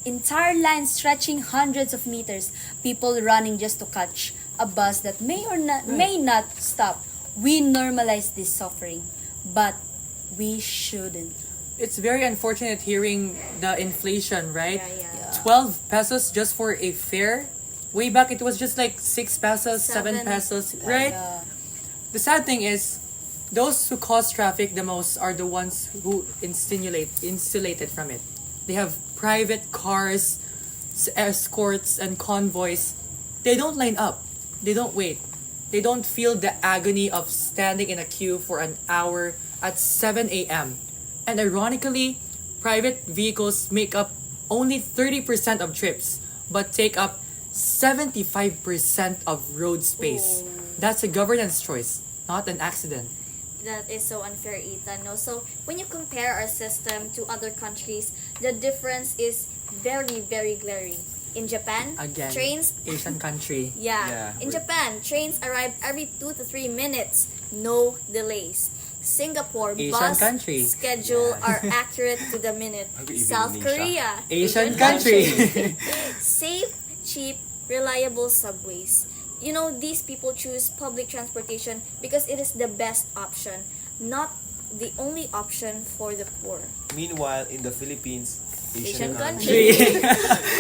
Entire lines stretching hundreds of meters, people running just to catch a bus that may not stop. We normalize this suffering, but we shouldn't. It's very unfortunate hearing the inflation, right? Yeah. 12 pesos just for a fare. Way back it was just like 6 pesos, 7 pesos, right? Yeah. The sad thing is, those who cause traffic the most are the ones who insulated from it. They have private cars, escorts, and convoys. They don't line up. They don't wait. They don't feel the agony of standing in a queue for an hour at 7 a.m. And ironically, private vehicles make up only 30% of trips, but take up 75% of road space. That's a governance choice, not an accident. That is so unfair, Ythan. No? So when you compare our system to other countries, the difference is very, very glaring. In Japan, Again, trains Asian country. Yeah. In Japan, trains arrive every 2 to 3 minutes, no delays. Singapore Asian bus country. schedule are accurate to the minute. Maybe even South Indonesia. Korea, Asian country. safe, cheap, reliable subways. You know, these people choose public transportation because it is the best option, not the only option for the poor. Meanwhile, in the Philippines, Asian country, country.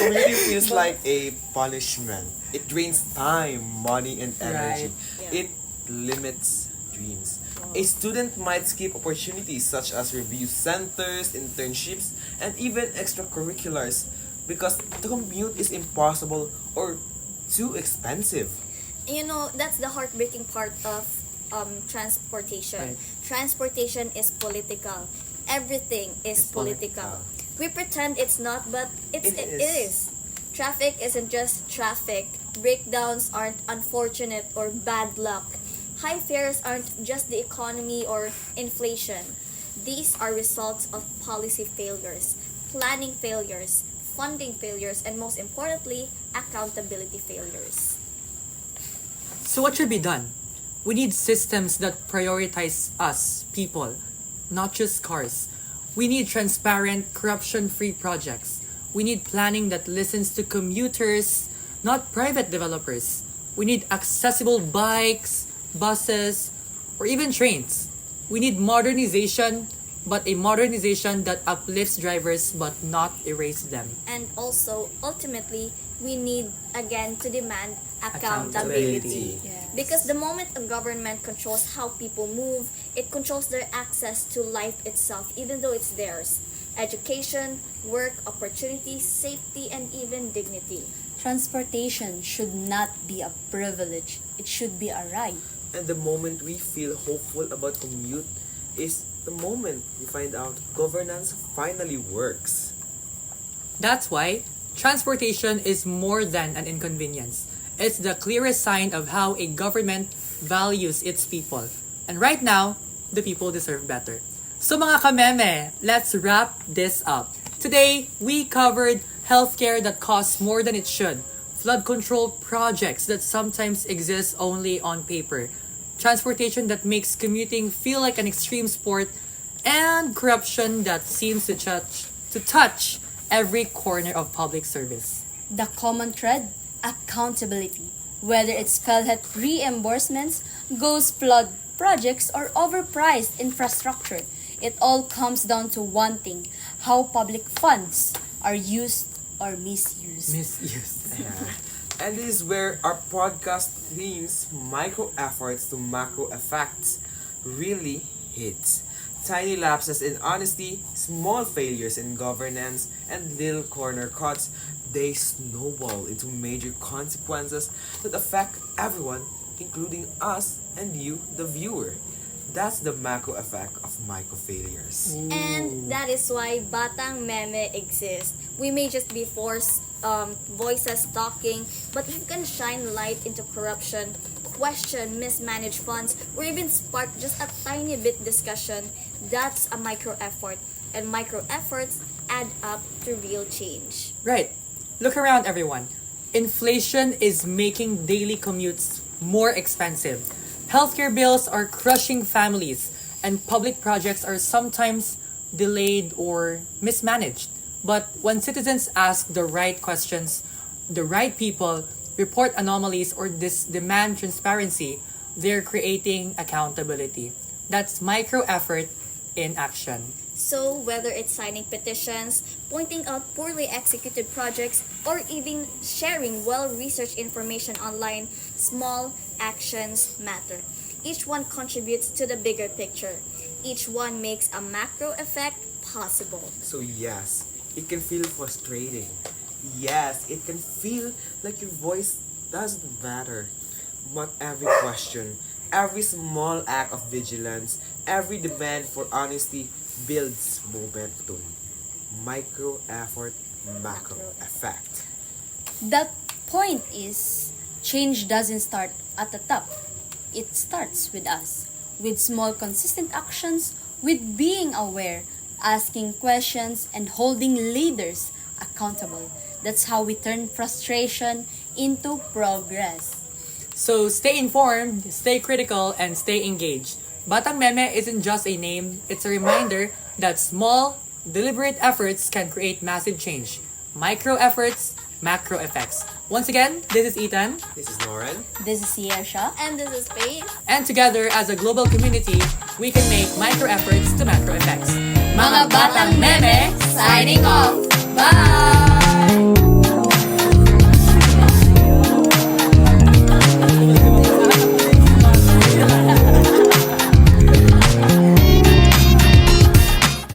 commuting feels like a punishment. It drains time, money, and energy. Right. Yeah. It limits dreams. A student might skip opportunities such as review centers, internships, and even extracurriculars because the commute is impossible or too expensive. You know, that's the heartbreaking part of transportation. Right. Transportation is political. Everything is It's political. We pretend it's not, but it is. Traffic isn't just traffic. Breakdowns aren't unfortunate or bad luck. High fares aren't just the economy or inflation. These are results of policy failures, planning failures, funding failures, and most importantly, accountability failures. So what should be done? We need systems that prioritize us, people, not just cars. We need transparent, corruption-free projects. We need planning that listens to commuters, not private developers. We need accessible bikes, buses, or even trains. We need modernization, but a modernization that uplifts drivers but not erase them. And also, ultimately, we need again to demand accountability. Accountability. Because the moment a government controls how people move, it controls their access to life itself, even though it's theirs. Education, work, opportunities, safety, and even dignity. Transportation should not be a privilege. It should be a right. And the moment we feel hopeful about commute is the moment we find out governance finally works. That's why transportation is more than an inconvenience. It's the clearest sign of how a government values its people. And right now, the people deserve better. So mga kameme, let's wrap this up. Today, we covered healthcare that costs more than it should, flood control projects that sometimes exist only on paper, transportation that makes commuting feel like an extreme sport, and corruption that seems to touch every corner of public service. The common thread? Accountability. Whether it's PhilHealth reimbursements, ghost flood projects, or overpriced infrastructure, it all comes down to one thing: how public funds are used or misused. And this is where our podcast themes, micro efforts to macro effects, really hits. Tiny lapses in honesty, small failures in governance, and little corner cuts, they snowball into major consequences that affect everyone, including us and you, the viewer. That's the macro effect of micro failures. And that is why Batang M.E.M.E exists. We may just be voices talking, but if you can shine light into corruption, question mismanaged funds, or even spark just a tiny bit discussion, that's a micro effort. And micro efforts add up to real change. Right. Look around, everyone. Inflation is making daily commutes more expensive. Healthcare bills are crushing families, and public projects are sometimes delayed or mismanaged. But when citizens ask the right questions, the right people report anomalies or demand transparency, they're creating accountability. That's micro effort in action. So whether it's signing petitions, pointing out poorly executed projects, or even sharing well-researched information online, small actions matter. Each one contributes to the bigger picture. Each one makes a macro effect possible. So yes, it can feel frustrating. Yes, it can feel like your voice doesn't matter. But every question, every small act of vigilance, every demand for honesty builds momentum. Micro effort, macro effect. The point is, change doesn't start at the top. It starts with us, with small consistent actions, with being aware, asking questions, and holding leaders accountable. That's how we turn frustration into progress. So stay informed, stay critical, and stay engaged. Batang M.E.M.E isn't just a name, it's a reminder that small, deliberate efforts can create massive change. Micro efforts, macro effects. Once again, this is Ythan. This is Noren. This is Yezhia. And this is Faith. And together as a global community, we can make micro efforts to macro effects. Mga Batang M.E.M.E, signing off! Bye!